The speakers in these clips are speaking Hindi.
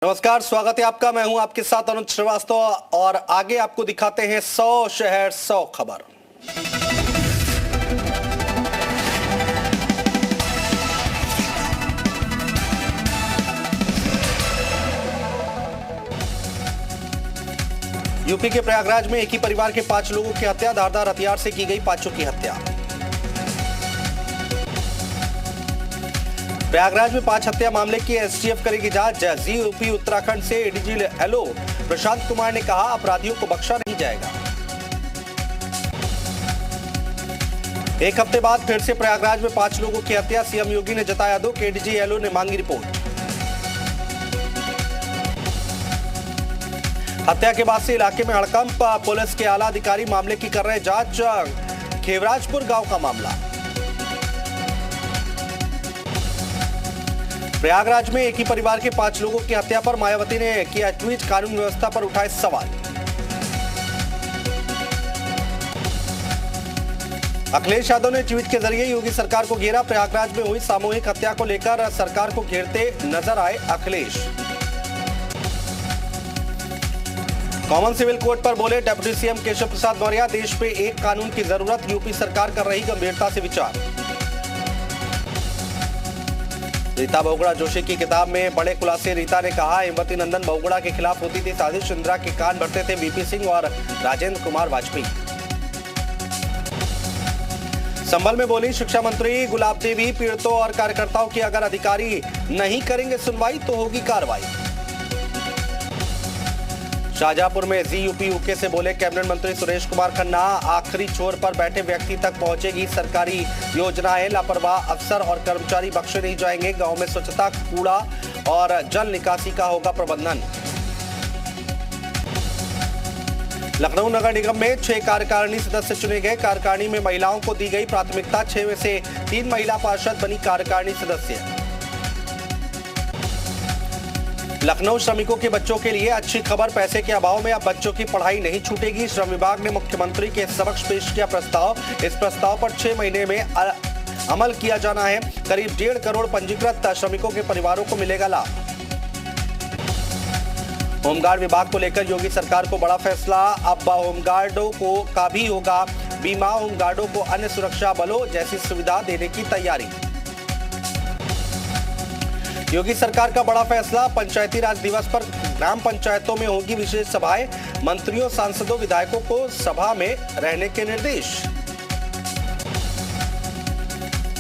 नमस्कार, स्वागत है आपका। मैं हूं आपके साथ अनुज श्रीवास्तव और आगे आपको दिखाते हैं 100 शहर 100 खबर। यूपी के प्रयागराज में एक ही परिवार के 5 लोगों की हत्या, धारदार हथियार से की गई 5 की हत्या। प्रयागराज में 5 हत्या मामले की एसटीएफ करेगी जांच। जी यूपी उत्तराखंड से एडीजी एलओ प्रशांत कुमार ने कहा, अपराधियों को बख्शा नहीं जाएगा। एक हफ्ते बाद फिर से प्रयागराज में 5 लोगों की हत्या, सीएम योगी ने जताया दुख, एडीजी एलओ ने मांगी रिपोर्ट। हत्या के बाद से इलाके में हड़कंप, पुलिस के आला अधिकारी मामले की कर रहे जांच। खेवराजपुर गांव का मामला। प्रयागराज में एक ही परिवार के 5 लोगों की हत्या पर मायावती ने किया ट्वीट, कानून व्यवस्था पर उठाए सवाल। अखिलेश यादव ने ट्वीट के जरिए योगी सरकार को घेरा, प्रयागराज में हुई सामूहिक हत्या को लेकर सरकार को घेरते नजर आए अखिलेश। कॉमन सिविल कोड पर बोले डिप्टी सीएम केशव प्रसाद मौर्य, देश पे एक कानून की जरूरत, यूपी सरकार कर रही गंभीरता से विचार। रीता बहुगुणा जोशी की किताब में बड़े खुलासे, रीता ने कहा, हेमवती नंदन बहुगुणा के खिलाफ होती थी साजिश, इंदिरा के कान भरते थे वीपी सिंह और राजेंद्र कुमार वाजपेयी। संभल में बोली शिक्षा मंत्री गुलाब देवी, पीड़ितों और कार्यकर्ताओं की अगर अधिकारी नहीं करेंगे सुनवाई तो होगी कार्रवाई। शाहजहांपुर में जी यूपी यूके से बोले कैबिनेट मंत्री सुरेश कुमार खन्ना, आखिरी छोर पर बैठे व्यक्ति तक पहुंचेगी सरकारी योजनाएं, लापरवाह अफसर और कर्मचारी बख्शे नहीं जाएंगे, गांव में स्वच्छता, कूड़ा और जल निकासी का होगा प्रबंधन। लखनऊ नगर निगम में 6 कार्यकारिणी सदस्य चुने गए, कार्यकारिणी में महिलाओं को दी गई प्राथमिकता, 6 में से 3 महिला पार्षद बनी कार्यकारिणी सदस्य। लखनऊ श्रमिकों के बच्चों के लिए अच्छी खबर, पैसे के अभाव में अब बच्चों की पढ़ाई नहीं छूटेगी, श्रम विभाग ने मुख्यमंत्री के समक्ष पेश किया प्रस्ताव, इस प्रस्ताव पर 6 महीने में अमल किया जाना है, करीब 1.5 करोड़ पंजीकृत श्रमिकों के परिवारों को मिलेगा लाभ। होमगार्ड विभाग को लेकर योगी सरकार को बड़ा फैसला, अब होमगार्डों को का भी होगा बीमा, होमगार्डों को अन्य सुरक्षा बलों जैसी सुविधा देने की तैयारी। योगी सरकार का बड़ा फैसला, पंचायती राज दिवस पर ग्राम पंचायतों में होगी विशेष सभाएं, मंत्रियों सांसदों विधायकों को सभा में रहने के निर्देश।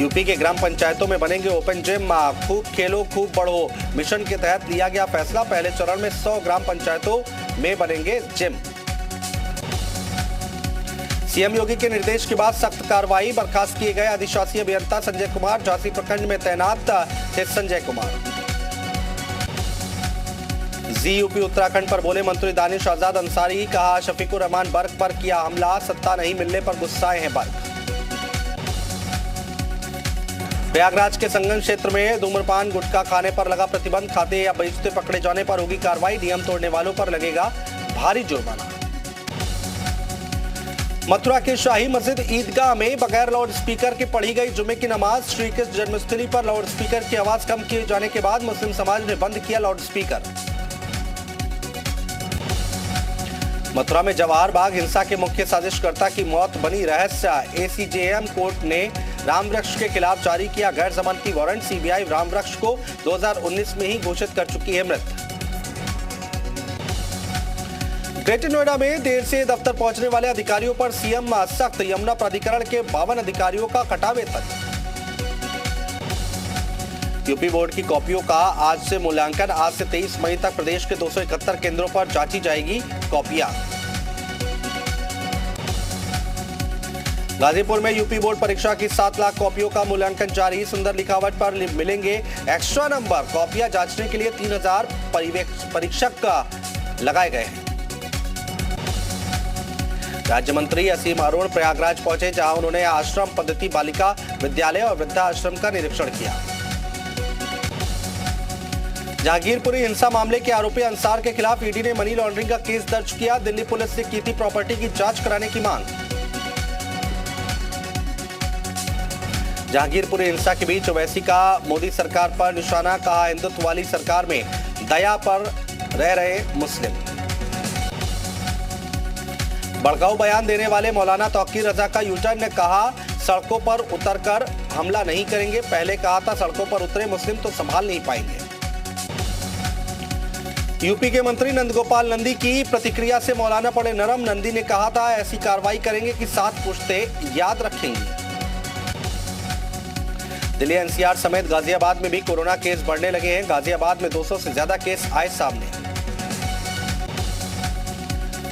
यूपी के ग्राम पंचायतों में बनेंगे ओपन जिम, खूब खेलो खूब बढ़ो मिशन के तहत लिया गया फैसला, पहले चरण में 100 ग्राम पंचायतों में बनेंगे जिम। सीएम योगी के निर्देश के बाद सख्त कार्रवाई, बर्खास्त किए गए अधिशासी अभियंता संजय कुमार, झांसी प्रखंड में तैनात थे संजय कुमार। जी यूपी उत्तराखंड पर बोले मंत्री दानिश आजाद अंसारी, कहा शफीकुर रहमान बर्क पर किया हमला, सत्ता नहीं मिलने पर गुस्साए हैं बर्क। प्रयागराज के संगम क्षेत्र में धूम्रपान गुटखा खाने पर लगा प्रतिबंध, खाते या बेचते पकड़े जाने पर होगी कार्रवाई, नियम तोड़ने वालों पर लगेगा भारी जुर्माना। मथुरा के शाही मस्जिद ईदगाह में बगैर लाउड स्पीकर के पढ़ी गई जुमे की नमाज, श्री कृष्ण जन्मस्थली पर लाउड स्पीकर की आवाज कम किए जाने के बाद मुस्लिम समाज ने बंद किया लाउड स्पीकर। मथुरा में जवाहर बाग हिंसा के मुख्य साजिशकर्ता की मौत बनी रहस्य, एसीजेएम कोर्ट ने रामवृक्ष के खिलाफ जारी किया गैर जमानती वारंट, सीबीआई रामवृक्ष को 2019 में ही घोषित कर चुकी है मृत। ग्रेटर नोएडा में देर से दफ्तर पहुंचने वाले अधिकारियों पर सीएम सख्त, यमुना प्राधिकरण के 52 अधिकारियों का कटा वेतन। यूपी बोर्ड की कॉपियों का आज से मूल्यांकन, आज से 23 मई तक प्रदेश के 271 केंद्रों पर जांची जाएगी कॉपियां। गाजीपुर में यूपी बोर्ड परीक्षा की 7 लाख कॉपियों का मूल्यांकन जारी, सुंदर लिखावट पर मिलेंगे एक्स्ट्रा नंबर, कॉपियां जांचने के लिए 3000 परीक्षक लगाए गए हैं। राज्य मंत्री असीम अरुण प्रयागराज पहुंचे, जहां उन्होंने आश्रम पद्धति बालिका विद्यालय और वृद्धाश्रम का निरीक्षण किया। जहांगीरपुरी हिंसा मामले के आरोपी अंसार के खिलाफ ईडी ने मनी लॉन्ड्रिंग का केस दर्ज किया, दिल्ली पुलिस से की थी प्रॉपर्टी की जांच कराने की मांग। जहांगीरपुरी हिंसा के बीच ओवैसी का मोदी सरकार पर निशाना, कहा हिंदुत्व वाली सरकार में दया पर रह रहे मुस्लिम। भड़काऊ बयान देने वाले मौलाना तौकीर रजा का यूटर्न ने कहा, सड़कों पर उतरकर हमला नहीं करेंगे। पहले कहा था सड़कों पर उतरे मुस्लिम तो संभाल नहीं पाएंगे। यूपी के मंत्री नंदगोपाल नंदी की प्रतिक्रिया से मौलाना पड़े नरम। नंदी ने कहा था, ऐसी कार्रवाई करेंगे कि 7 पुश्ते याद रखेंगी। दिल्ली एनसीआर समेत गाजियाबाद में भी कोरोना केस बढ़ने लगे हैं। गाजियाबाद में 200 से ज्यादा केस आए सामने।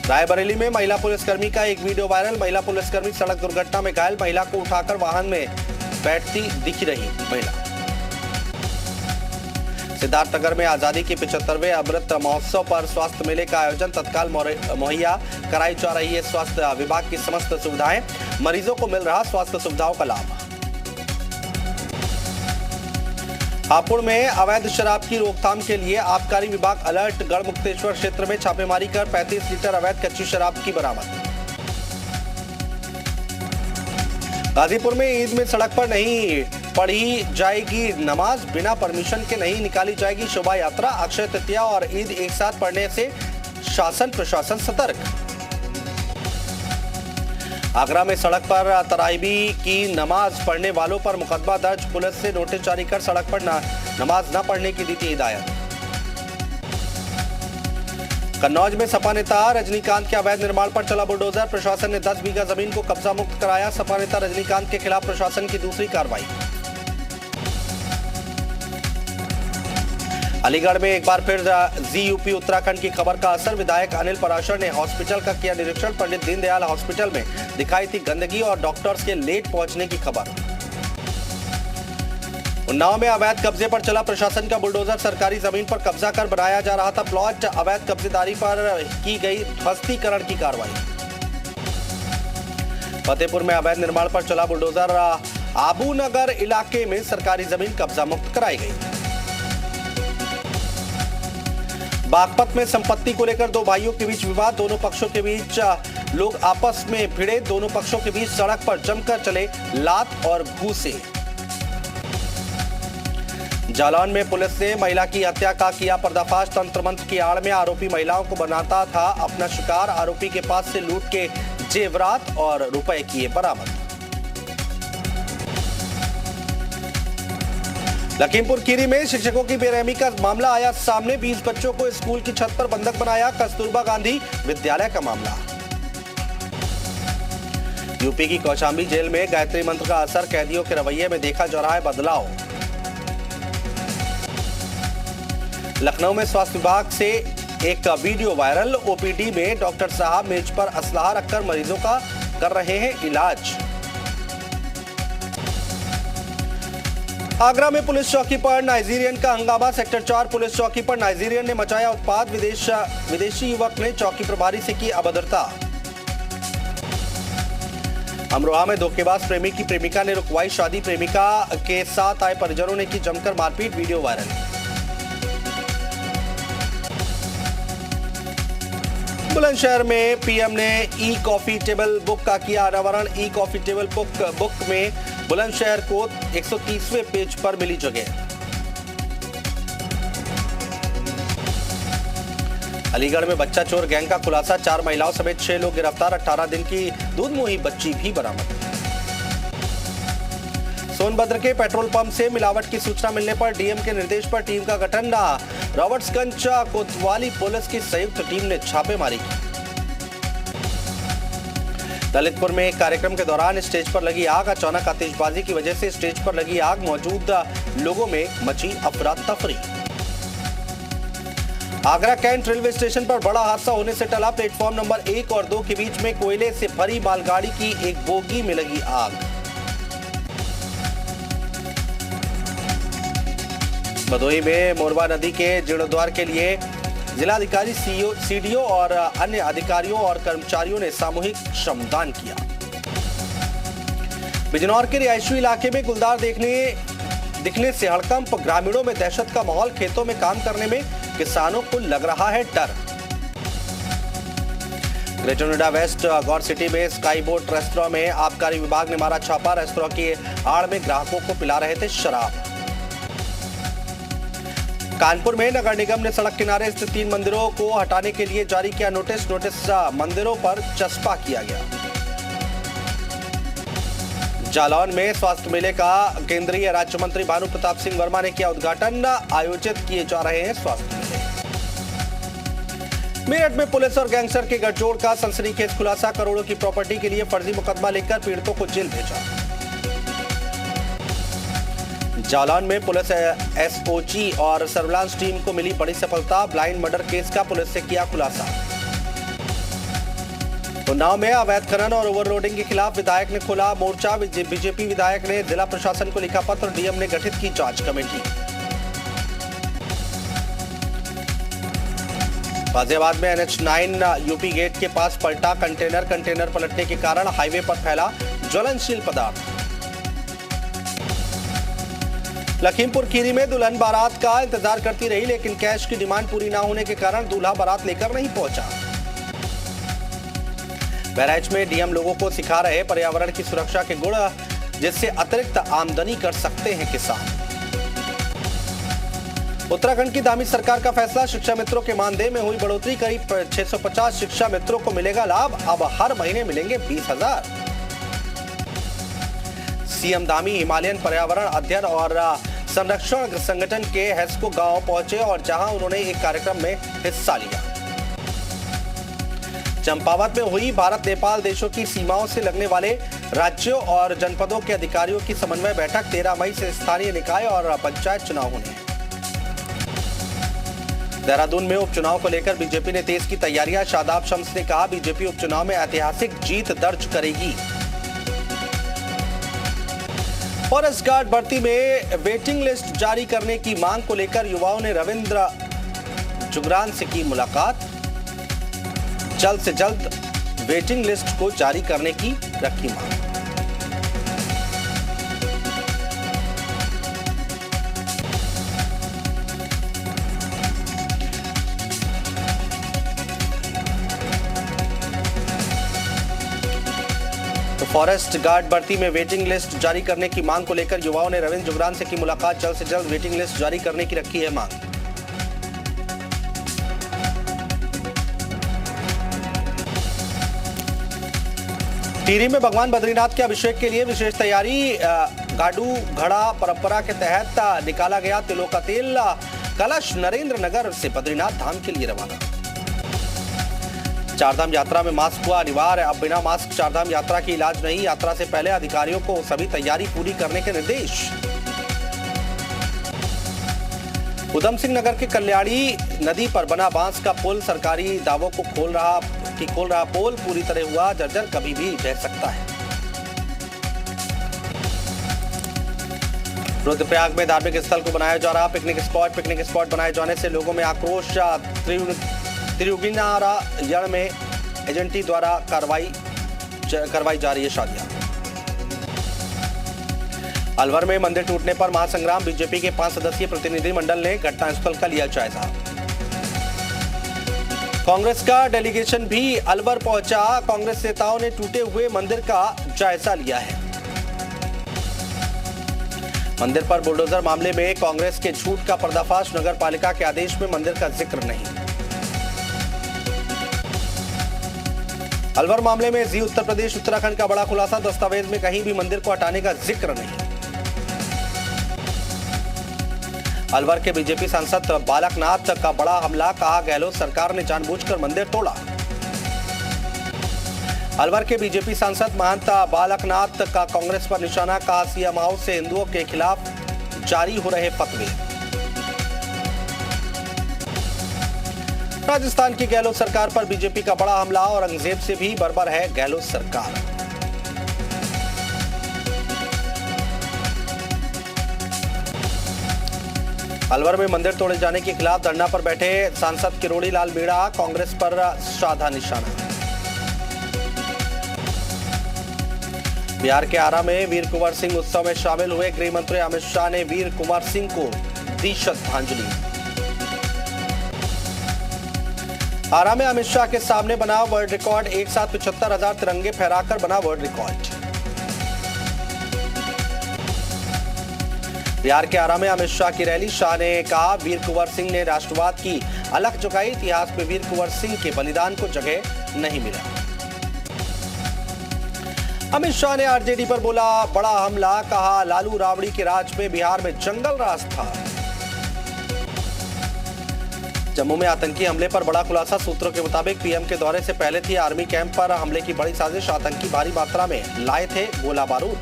रायबरेली में महिला पुलिसकर्मी का एक वीडियो वायरल। महिला पुलिसकर्मी सड़क दुर्घटना में घायल। महिला को उठाकर वाहन में बैठती दिख रही महिला। सिद्धार्थनगर में आजादी के 75वें अमृत महोत्सव पर स्वास्थ्य मेले का आयोजन। तत्काल मुहैया कराई जा रही है स्वास्थ्य विभाग की समस्त सुविधाएं। मरीजों को मिल रहा स्वास्थ्य सुविधाओं का लाभ। हापुड़ में अवैध शराब की रोकथाम के लिए आबकारी विभाग अलर्ट। गढ़मुक्तेश्वर क्षेत्र में छापेमारी कर 35 लीटर अवैध कच्ची शराब की बरामद। गाजीपुर में ईद में सड़क पर नहीं पढ़ी जाएगी नमाज। बिना परमिशन के नहीं निकाली जाएगी शोभा यात्रा। अक्षय तृतीया और ईद एक साथ पढ़ने से शासन प्रशासन सतर्क। आगरा में सड़क पर तराईबी की नमाज पढ़ने वालों पर मुकदमा दर्ज। पुलिस से नोटिस जारी कर सड़क पर नमाज न पढ़ने की दी थी हिदायत। कन्नौज में सपा नेता रजनीकांत के अवैध निर्माण पर चला बुलडोजर। प्रशासन ने 10 बीघा जमीन को कब्जा मुक्त कराया। सपा नेता रजनीकांत के खिलाफ प्रशासन की दूसरी कार्रवाई। अलीगढ़ में एक बार फिर जीयूपी उत्तराखंड की खबर का असर। विधायक अनिल पराशर ने हॉस्पिटल का किया निरीक्षण। पंडित दीनदयाल हॉस्पिटल में दिखाई थी गंदगी और डॉक्टर्स के लेट पहुंचने की खबर। उन्नाव में अवैध कब्जे पर चला प्रशासन का बुलडोजर। सरकारी जमीन पर कब्जा कर बनाया जा रहा था प्लॉट। अवैध कब्जेदारी पर की गई ध्वस्तीकरण की कार्रवाई। फतेहपुर में अवैध निर्माण पर चला बुलडोजर। आबू नगर इलाके में सरकारी जमीन कब्जा मुक्त कराई गई। बागपत में संपत्ति को लेकर 2 भाइयों के बीच विवाद। दोनों पक्षों के बीच लोग आपस में भिड़े। दोनों पक्षों के बीच सड़क पर जमकर चले लात और घूसे। जालौन में पुलिस ने महिला की हत्या का किया पर्दाफाश। तंत्र मंत्र की आड़ में आरोपी महिलाओं को बनाता था अपना शिकार। आरोपी के पास से लूट के जेवरात और रुपए किए बरामद। लखीमपुर खीरी में शिक्षकों की बेरहमी का मामला आया सामने। 20 बच्चों को स्कूल की छत पर बंधक बनाया। कस्तूरबा गांधी विद्यालय का मामला। यूपी की कौशाम्बी जेल में गायत्री मंत्र का असर। कैदियों के रवैये में देखा जा रहा है बदलाव। लखनऊ में स्वास्थ्य विभाग से एक वीडियो वायरल। ओपीडी में डॉक्टर साहब मेज पर असलहा रखकर मरीजों का कर रहे हैं इलाज। आगरा में पुलिस चौकी पर नाइजीरियन का हंगामा। सेक्टर 4 पुलिस चौकी पर नाइजीरियन ने मचाया उत्पात। विदेशी युवक ने चौकी प्रभारी से की अभद्रता। अमरोहा में धोखेबाज प्रेमी की प्रेमिका ने रुकवाई शादी। प्रेमिका के साथ आए परिजनों ने की जमकर मारपीट। Video viral. बुलंदशहर में पीएम ने ई कॉफी टेबल बुक का किया अनावरण। ई कॉफी टेबल बुक में बुलंदशहर को 130वें पेज पर मिली जगह। अलीगढ़ में बच्चा चोर गैंग का खुलासा। 4 महिलाओं समेत 6 लोग गिरफ्तार। 18 दिन की दूधमुही बच्ची भी बरामद। सोनभद्र के पेट्रोल पंप से मिलावट की सूचना मिलने पर डीएम के निर्देश पर टीम का गठन। रॉबर्ट्सगंज कोतवाली पुलिस की संयुक्त टीम ने छापेमारी की। ललितपुर में एक कार्यक्रम के दौरान स्टेज पर लगी आग। अचानक आतिशबाजी की वजह से स्टेज पर लगी आग। मौजूद लोगों में मची अफरा तफरी। आगरा कैंट रेलवे स्टेशन पर बड़ा हादसा होने से टला। प्लेटफॉर्म नंबर 1 और 2 के बीच में कोयले से भरी मालगाड़ी की एक बोगी में लगी आग। भदोही में मोरबा नदी के जीर्णोद्धार के लिए जिलाधिकारी, सीडीओ और अन्य अधिकारियों और कर्मचारियों ने सामूहिक श्रमदान किया। बिजनौर के रिहायशी इलाके में गुलदार दिखने से हड़कंप। ग्रामीणों में दहशत का माहौल। खेतों में काम करने में किसानों को लग रहा है डर। ग्रेटर नोएडा वेस्ट गौर सिटी में स्काई बोट रेस्तरां में आबकारी विभाग ने मारा छापा। रेस्तरां की आड़ में ग्राहकों को पिला रहे थे शराब। कानपुर में नगर निगम ने सड़क किनारे स्थित 3 मंदिरों को हटाने के लिए जारी किया नोटिस। मंदिरों पर चस्पा किया गया। जालौन में स्वास्थ्य मेले का केंद्रीय राज्य मंत्री भानु प्रताप सिंह वर्मा ने किया उद्घाटन। आयोजित किए जा रहे हैं स्वास्थ्य मेले। मेरठ में पुलिस और गैंगस्टर के गठजोड़ का सनसनीखेज खुलासा। करोड़ों की प्रॉपर्टी के लिए फर्जी मुकदमा लेकर पीड़ितों को जेल भेजा। जालौन में पुलिस एसओजी और सर्विलांस टीम को मिली बड़ी सफलता। ब्लाइंड मर्डर केस का पुलिस से किया खुलासा। उन्नाव में अवैध खनन और ओवरलोडिंग के खिलाफ विधायक ने खोला मोर्चा। बीजेपी विधायक ने जिला प्रशासन को लिखा पत्र। डीएम ने गठित की जांच कमेटी। गाजियाबाद में NH9 यूपी गेट के पास पलटा कंटेनर पलटने के कारण हाईवे पर फैला ज्वलनशील पदार्थ। लखीमपुर खीरी में दुल्हन बारात का इंतजार करती रही, लेकिन कैश की डिमांड पूरी न होने के कारण दूल्हा बारात लेकर नहीं पहुंचा। बहराइच में डीएम लोगों को सिखा रहे पर्यावरण की सुरक्षा के गुण, जिससे अतिरिक्त आमदनी कर सकते हैं किसान। उत्तराखंड की दामी सरकार का फैसला। शिक्षा मित्रों के मानदेय में हुई बढ़ोतरी। करीब 650 शिक्षा मित्रों को मिलेगा लाभ। अब हर महीने मिलेंगे 20,000। सीएम धामी हिमालयन पर्यावरण अध्ययन और संरक्षण संगठन के हेस्को गांव पहुंचे और जहां उन्होंने एक कार्यक्रम में हिस्सा लिया। चंपावत में हुई भारत नेपाल देशों की सीमाओं से लगने वाले राज्यों और जनपदों के अधिकारियों की समन्वय बैठक। 13 मई से स्थानीय निकाय और पंचायत चुनाव होने। देहरादून में उपचुनाव को लेकर बीजेपी ने तेज की तैयारियां। शादाब शम्स ने कहा, बीजेपी उपचुनाव में ऐतिहासिक जीत दर्ज करेगी। फॉरेस्ट गार्ड भर्ती में वेटिंग लिस्ट जारी करने की मांग को लेकर युवाओं ने रविंद्र जुगरान से की मुलाकात। जल्द से जल्द वेटिंग लिस्ट को जारी करने की रखी मांग। फॉरेस्ट गार्ड भर्ती में वेटिंग लिस्ट जारी करने की मांग को लेकर युवाओं ने रविंद्र जुगरान से की मुलाकात। जल्द से जल्द वेटिंग लिस्ट जारी करने की रखी है मांग। टिहरी में भगवान बद्रीनाथ के अभिषेक के लिए विशेष तैयारी। गाडू घड़ा परंपरा के तहत निकाला गया तिलों का तेल। कलश नरेंद्र नगर से बद्रीनाथ धाम के लिए रवाना। चारधाम यात्रा में मास्क हुआ अनिवार्य। अब बिना मास्क चारधाम यात्रा की इलाज नहीं। यात्रा से पहले अधिकारियों को सभी तैयारी पूरी करने के निर्देश। उधम सिंह नगर के कल्याणी नदी पर बना बांस का पुल सरकारी दावों को खोल रहा पुल पूरी तरह हुआ जर्जर, कभी भी ढह सकता है। रुद्रप्रयाग में धार्मिक स्थल को बनाया जा रहा पिकनिक स्पॉट बनाए जाने से लोगों में आक्रोश। त्रियुगिनारायण में एजेंटी द्वारा करवाई जा रही है शादियां। अलवर में मंदिर टूटने पर महासंग्राम बीजेपी के 5 सदस्यीय प्रतिनिधि मंडल ने घटनास्थल का लिया जायजा। कांग्रेस का डेलीगेशन भी अलवर पहुंचा। कांग्रेस नेताओं ने टूटे हुए मंदिर का जायजा लिया है। मंदिर पर बुलडोजर मामले में कांग्रेस के झूठ का पर्दाफाश। नगर पालिका के आदेश में मंदिर का जिक्र नहीं। अलवर मामले में जी उत्तर प्रदेश उत्तराखंड का बड़ा खुलासा। दस्तावेज में कहीं भी मंदिर को हटाने का जिक्र नहीं। अलवर के बीजेपी सांसद बालकनाथ का बड़ा हमला। कहा, गहलोत सरकार ने जानबूझकर मंदिर तोड़ा। अलवर के बीजेपी सांसद महंत बालकनाथ का कांग्रेस पर निशाना। कहा, सीएम हाउस से हिंदुओं के खिलाफ जारी हो रहे फतवे। राजस्थान की गहलोत सरकार पर बीजेपी का बड़ा हमला। औरंगजेब से भी बर्बर है गहलोत सरकार। अलवर में मंदिर तोड़े जाने के खिलाफ धरना पर बैठे सांसद किरोड़ी लाल मीणा। कांग्रेस पर साधा निशाना। बिहार के आरा में वीर कुंवर सिंह उत्सव में शामिल हुए। गृह मंत्री अमित शाह ने वीर कुंवर सिंह को दी श्रद्धांजलि। आरा में अमित शाह के सामने बना वर्ल्ड रिकॉर्ड। एक साथ 75,000 तिरंगे फहराकर बना वर्ल्ड रिकॉर्ड। बिहार के आरा में अमित शाह की रैली। शाह ने कहा, वीर कुंवर सिंह ने राष्ट्रवाद की अलख जगाई, इतिहास में वीर कुंवर सिंह के बलिदान को जगह नहीं मिला। अमित शाह ने आरजेडी पर बोला बड़ा हमला, कहा लालू राबड़ी के राज में बिहार में जंगल राज था। जम्मू में आतंकी हमले पर बड़ा खुलासा। सूत्रों के मुताबिक पीएम के दौरे से पहले थी आर्मी कैंप पर हमले की बड़ी साजिश। आतंकी भारी मात्रा में लाए थे गोला बारूद।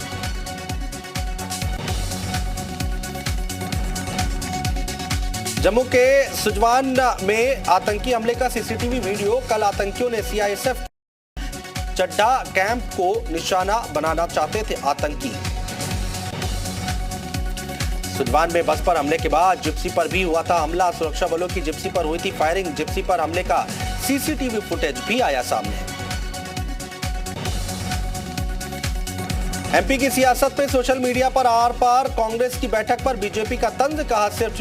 जम्मू के सुजवान में आतंकी हमले का सीसीटीवी वीडियो। कल आतंकियों ने सीआईएसएफ चड्ढा कैंप को निशाना बनाना चाहते थे आतंकी। सुजवान में बस पर हमले के बाद जिप्सी पर भी हुआ था हमला। सुरक्षा बलों की जिप्सी पर हुई थी फायरिंग। जिप्सी पर हमले का सीसीटीवी फुटेज भी आया सामने। एमपी की सियासत में सोशल मीडिया पर आर पार। कांग्रेस की बैठक पर बीजेपी का तंज, कहा सिर्फ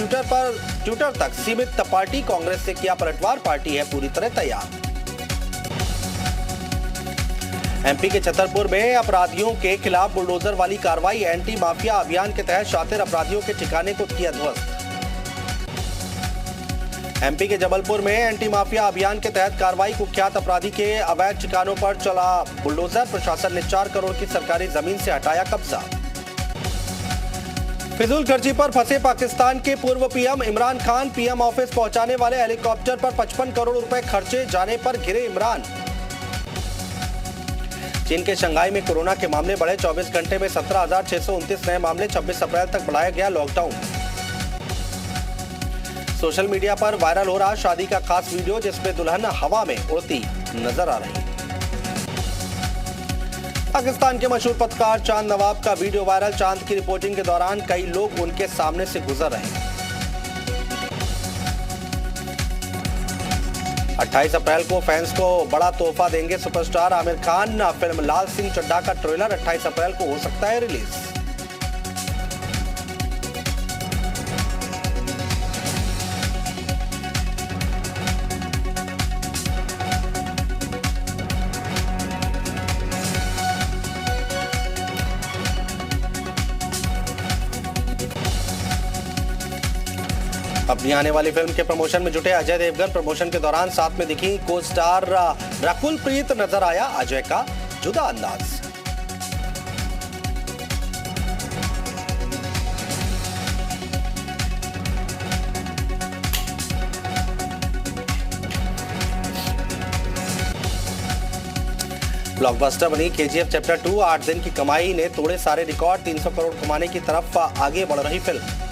ट्विटर तक सीमित पार्टी। कांग्रेस से किया पलटवार, पार्टी है पूरी तरह तैयार। एमपी के छतरपुर में अपराधियों के खिलाफ बुलडोजर वाली कार्रवाई। एंटी माफिया अभियान के तहत शातिर अपराधियों के ठिकाने को किया ध्वस्त। एमपी के जबलपुर में एंटी माफिया अभियान के तहत कार्रवाई। कुख्यात अपराधी के अवैध ठिकानों पर चला बुलडोजर। प्रशासन ने 4 करोड़ की सरकारी जमीन से हटाया कब्जा। फिजूल खर्ची पर फंसे पाकिस्तान के पूर्व PM Imran Khan. PM office पहुंचाने वाले हेलीकॉप्टर पर 55 करोड़ रुपए खर्चे जाने पर घिरे इमरान। चीन के शंघाई में कोरोना के मामले बढ़े। 24 घंटे में 17,629 नए मामले। 26 अप्रैल तक बढ़ाया गया लॉकडाउन। सोशल मीडिया पर वायरल हो रहा शादी का खास वीडियो, जिसमें दुल्हन हवा में उड़ती नजर आ रही। पाकिस्तान के मशहूर पत्रकार चांद नवाब का वीडियो वायरल। चांद की रिपोर्टिंग के दौरान कई लोग उनके सामने से गुजर रहे। 28 अप्रैल को फैंस को बड़ा तोहफा देंगे सुपरस्टार आमिर खान। फिल्म लाल सिंह चड्ढा का ट्रेलर 28 अप्रैल को हो सकता है रिलीज। अपनी आने वाली फिल्म के प्रमोशन में जुटे अजय देवगन। प्रमोशन के दौरान साथ में दिखी को स्टार रकुल प्रीत। नजर आया अजय का जुदा अंदाज। ब्लॉकबस्टर बनी केजीएफ चैप्टर 2। 8 दिन की कमाई ने तोड़े सारे रिकॉर्ड। 300 करोड़ कमाने की तरफ आगे बढ़ रही फिल्म।